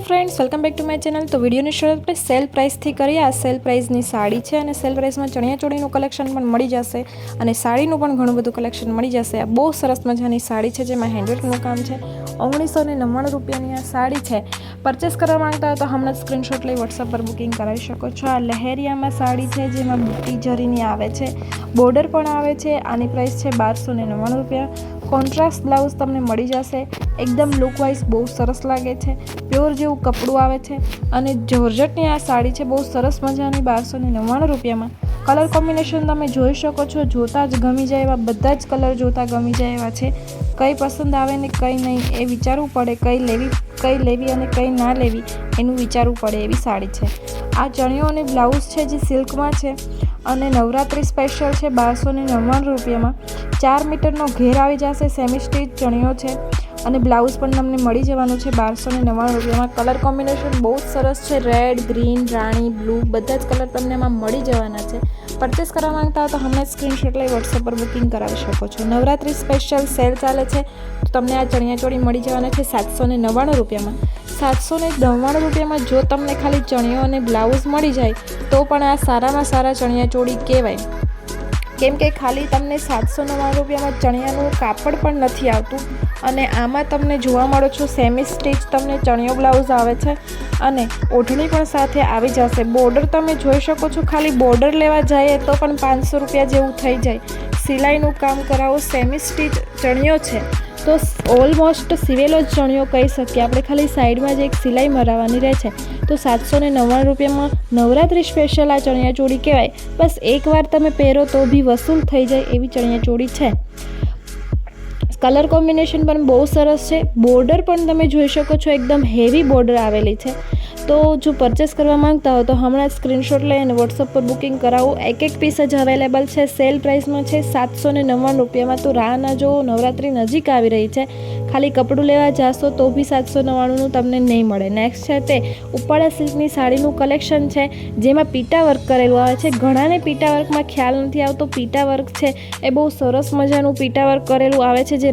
Friends welcome back to my channel. तो video शुरुआत આપણે સેલ પ્રાઇસથી કરીએ। આ સેલ પ્રાઇસની સાડી છે અને સેલ પ્રાઇસમાં ચણિયા ચોળીનું કલેક્શન પણ મળી જશે અને સાડીનું પણ ઘણું બધું કલેક્શન મળી જશે। આ બહુ સરસ મજાની સાડી છે જેમાં હેન્ડવર્કનું કામ છે। 1999 રૂપિયાની આ સાડી છે। પરચેસ કરવા માંગતા હો તો હમણાં સ્ક્રીનશોટ લઈ WhatsApp પર બુકિંગ કરાવી શકો છો। આ લહેરિયામાં સાડી છે જેમાં બુટ્ટી જરીની આવે છે, બોર્ડર પણ આવે છે। આની પ્રાઇસ છે 1299 રૂપિયા। કોન્ટ્રાસ્ટ બ્લાઉઝ તમને મળી જશે। एकदम लुक वाइज बहुत सरस लगे छे। प्योर जेवुं कपड़ू आवे छे अने जॉर्जेटनी आ साड़ी छे बहुत सरस मजानी 1299 रुपया में। कलर कॉम्बिनेशन तमे जोई शको छो, जोता ज गमी जाय एवा बधा ज कलर जोता गमी जाय एवा छे। कई पसंद आवे ने कई नहीं ए विचारवुं पड़े, कई लेवी अने कई ना लेवी एनुं विचारवुं पड़े एवी साड़ी छे। आ चणियो अने ब्लाउज छे जे सिल्कमां छे અને નવરાત્રી સ્પેશિયલ છે 1299 રૂપિયામાં। 4 મીટરનો ઘેર આવી જશે। સેમી સ્ટીચ ચણિયો છે અને બ્લાઉઝ પણ તમને મળી જવાનું છે 1299 રૂપિયામાં। કલર કોમ્બિનેશન બહુ સરસ છે, રેડ, ગ્રીન, રાણી, બ્લુ બધા જ કલર તમને એમાં મળી જવાના છે। પરચેસ કરવા માંગતા હો તો હમણાં સ્ક્રીનશોટ લઈ WhatsApp પર બુકિંગ કરાવી શકો છો। નવરાત્રી સ્પેશિયલ સેલ ચાલે છે તો તમને આ ચણિયાચોળી મળી જવાના છે 799 રૂપિયામાં। 799 રૂપિયામાં જો તમને ખાલી ચણિયો અને બ્લાઉઝ મળી જાય તો પણ આ સારામાં સારા ચણિયાચોળી કહેવાય, કેમ કે ખાલી તમને 799 રૂપિયામાં ચણિયાનું કાપડ પણ નથી આવતું અને આમાં તમને જોવા મળો છો સેમી સ્ટીચ તમને ચણિયો બ્લાઉઝ આવે છે અને ઓઢણી પણ સાથે આવી જશે। બોર્ડર તમે જોઈ શકો છો, ખાલી બોર્ડર લેવા જઈએ તો પણ 500 રૂપિયા જેવું થઈ જાય। સિલાઈનું કામ કરાવો, સેમી સ્ટીચ ચણિયો છે તો ઓલમોસ્ટ સિવેલો જ ચણિયો કહી શકીએ આપણે, ખાલી સાઈડમાં જ એક સિલાઈ મરાવવાની રહે છે। તો 799 રૂપિયામાં નવરાત્રી સ્પેશિયલ આ ચણિયાચોળી કહેવાય। બસ એકવાર તમે પહેરો તો બી વસૂલ થઈ જાય એવી ચણિયાચોળી છે। કલર કોમ્બિનેશન પણ બહુ સરસ છે। બોર્ડર પણ તમે જોઈ શકો છો, એકદમ હેવી બોર્ડર આવેલી છે। તો જો પરચેસ કરવા માંગતા હો તો હમણાં સ્ક્રીનશોટ લઈ અને WhatsApp પર બુકિંગ કરાવો। એક પીસ જ અવેલેબલ છે। સેલ પ્રાઇસમાં છે 799 રૂપિયામાં। તો રાહ ના જો, નવરાત્રી નજીક આવી રહી છે, ખાલી કપડું લેવા જાશો તો બી 799નું તમને નહીં મળે। નેક્સ્ટ છે તે ઉપાડા સિલ્કની સાડીનું કલેક્શન છે જેમાં પીટા વર્ક કરેલું આવે છે। ઘણાને પીટા વર્કમાં ખ્યાલ નથી આવતો, પીટા વર્ક છે એ બહુ સરસ મજાનું પીટા વર્ક કરેલું આવે છે જે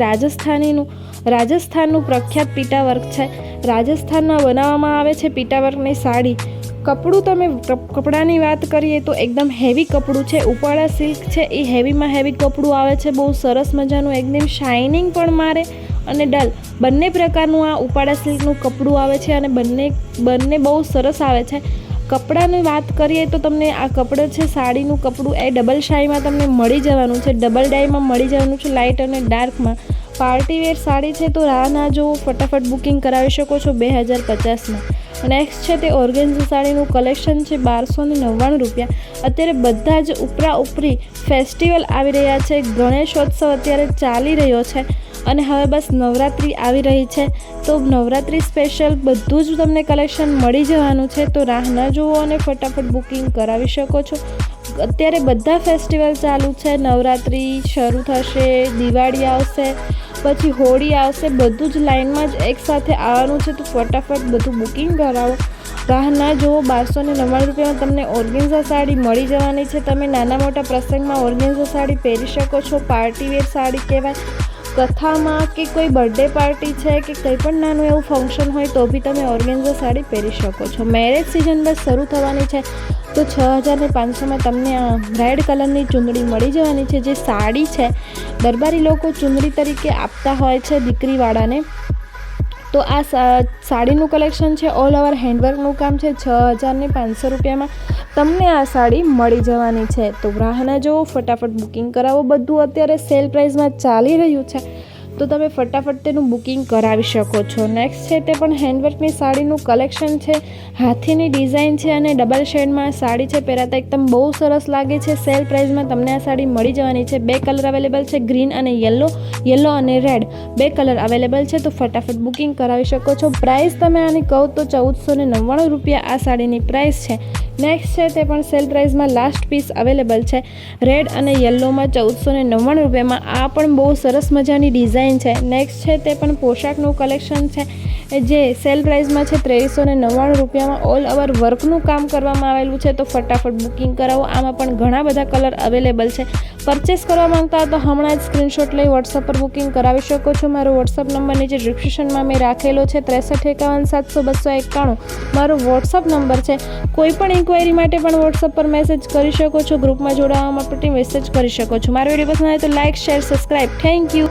રાજસ્થાનનું પ્રખ્યાત પીટા વર્ક છે। રાજસ્થાનમાં બનાવવામાં આવે છે પીટા વર્કની સાડી। કપડું તમે કપડાની વાત કરીએ તો એકદમ હેવી કપડું છે। ઉપાડા સિલ્ક છે એ હેવીમાં હેવી કપડું આવે છે, બહુ સરસ મજાનું, એકદમ શાઇનિંગ પણ મારે અને ડલ બંને પ્રકારનું આ ઉપાડા સિલ્કનું કપડું આવે છે અને બંને બહુ સરસ આવે છે। કપડાની વાત કરીએ તો તમને આ કપડું છે, સાડીનું કપડું એ ડબલ શાઈમાં તમને મળી જવાનું છે, ડબલ ડાયમાં મળી જવાનું છે, લાઇટ અને ડાર્કમાં। પાર્ટીવેર સાડી છે તો રાહ ના જુઓ, ફટાફટ બુકિંગ કરાવી શકો છો 2050માં। નેક્સ્ટ છે તે ઓર્ગેન્ઝા સાડીનું કલેક્શન છે 1299 રૂપિયા। અત્યારે બધા જ ઉપરી ફેસ્ટિવલ આવી રહ્યા છે, ગણેશોત્સવ અત્યારે ચાલી રહ્યો છે અને હવે બસ નવરાત્રી આવી રહી છે તો નવરાત્રી સ્પેશિયલ બધું જ તમને કલેક્શન મળી જવાનું છે। તો રાહ ન જુઓ અને ફટાફટ બુકિંગ કરાવી શકો છો। અત્યારે બધા ફેસ્ટિવલ ચાલુ છે, નવરાત્રી શરૂ થશે, દિવાળી આવશે, પછી હોળી આવશે, બધું જ લાઇનમાં જ એકસાથે આવવાનું છે તો ફટાફટ બધું બુકિંગ કરાવો, રાહ ના જુઓ। 1299 રૂપિયામાં તમને ઓર્ગેન્ઝા સાડી મળી જવાની છે। તમે નાના મોટા પ્રસંગમાં ઓર્ગેન્ઝા સાડી પહેરી શકો છો, પાર્ટીવેર સાડી કહેવાય। કથામાં કે કોઈ બર્થડે પાર્ટી છે કે કંઈ પણ નાનું એવું ફંક્શન હોય તો બી તમે ઓર્ગેન્ઝા સાડી પહેરી શકો છો। મેરેજ સિઝન બસ શરૂ થવાની છે તો 6500માં તમને આ રેડ કલરની ચૂંદડી મળી જવાની છે જે સાડી છે દરબારી લોકો ચૂંદડી તરીકે આપતા હોય છે દીકરીવાળાને। તો આ સાડીનું કલેક્શન છે, ઓલ ઓવર હેન્ડવર્કનું કામ છે। 6500 રૂપિયામાં તમને આ સાડી મળી જવાની છે। તો રાહ ના જુઓ, ફટાફટ બુકિંગ કરાવો। બધું અત્યારે સેલ પ્રાઇસમાં ચાલી રહ્યું છે તો તમે ફટાફટ તેનું બુકિંગ કરાવી શકો છો। નેક્સ્ટ છે તે પણ હેન્ડવર્કની સાડીનું કલેક્શન છે, હાથીની ડિઝાઇન છે અને ડબલ શેડમાં આ સાડી છે, પહેરાતા એકદમ બહુ સરસ લાગે છે। સેલ પ્રાઇસમાં તમને આ સાડી મળી જવાની છે। 2 કલર અવેલેબલ છે, ગ્રીન અને યલો અને રેડ 2 કલર અવેલેબલ છે તો ફટાફટ બુકિંગ કરાવી શકો છો। પ્રાઇસ તમે આની કહો તો 1499 રૂપિયા આ સાડીની પ્રાઇસ છે। નેક્સ્ટ છે તે પણ સેલ પ્રાઇસમાં લાસ્ટ પીસ અવેલેબલ છે, રેડ અને યલોમાં 1499 રૂપિયામાં। આ પણ બહુ સરસ મજાની ડિઝાઇન છે। નેક્સ્ટ છે તે પણ પોશાકનું કલેક્શન છે જે સેલ પ્રાઇસમાં છે 2399 રૂપિયામાં ઓલ ઓવર વર્કનું કામ કરવામાં આવેલું છે. તો ફટાફટ બુકિંગ કરાવો. આમાં પણ ઘણા બધા કલર અવેલેબલ છે. પરચેસ કરવા માંગતા હો તો હમણાં જ સ્ક્રીનશોટ લઈ વોટ્સઅપ પર બુકિંગ કરાવી શકો છો. મારો વોટ્સઅપ નંબર નીચે ડિસ્ક્રિપ્શનમાં મેં રાખેલો છે 6351 મારો વોટ્સઅપ નંબર છે. કોઈ પણ ઇન્ક્વાયરી માટે પણ વોટ્સઅપ પર મેસેજ કરી શકો છો. ગ્રુપમાં જોડાવા માટે મેસેજ કરી શકો છો. મારો વિડીયો પસંદ આવે તો like, share, subscribe. Thank you.